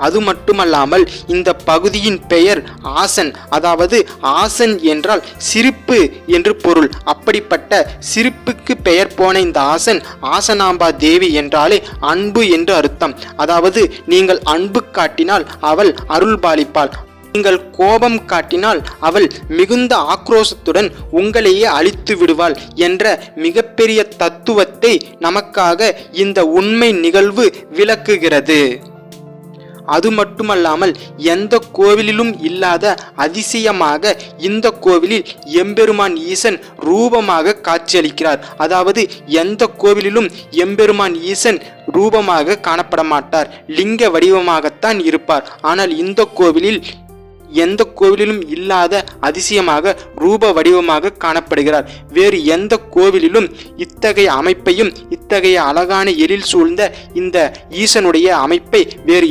அது மட்டுமல்லாமல் இந்த பகுதியின் பெயர் ஆசன், அதாவது ஆசன் என்றால் சிரிப்பு என்று பொருள். அப்படிப்பட்ட சிரிப்புக்கு பெயர் போன இந்த ஆசன், ஆசனாம்பா தேவி என்றாலே அன்பு என்று அர்த்தம். அதாவது நீங்கள் அன்பு காட்டினால் அவள் அருள் பாலிப்பாள், நீங்கள் கோபம் காட்டினால் அவள் மிகுந்த ஆக்ரோஷத்துடன் உங்களையே அழித்து விடுவாள் என்ற மிகப்பெரிய தத்துவத்தை நமக்காக இந்த உண்மை நிகழ்வு விளக்குகிறது. அது மட்டுமல்லாமல் எந்த கோவிலிலும் இல்லாத அதிசயமாக இந்த கோவிலில் எம்பெருமான் ஈசன் ரூபமாக காட்சியளிக்கிறார். அதாவது எந்த கோவிலிலும் எம்பெருமான் ஈசன் ரூபமாக காணப்பட மாட்டார், லிங்க வடிவமாகத்தான் இருப்பார். ஆனால் இந்த கோவிலில் எந்த கோவிலிலும் இல்லாத அதிசயமாக ரூப வடிவமாக காணப்படுகிறார். வேறு எந்த கோவிலிலும் இத்தகைய அமைப்பையும் இத்தகைய அழகான எழில் சூழ்ந்த இந்த ஈசனுடைய அமைப்பை வேறு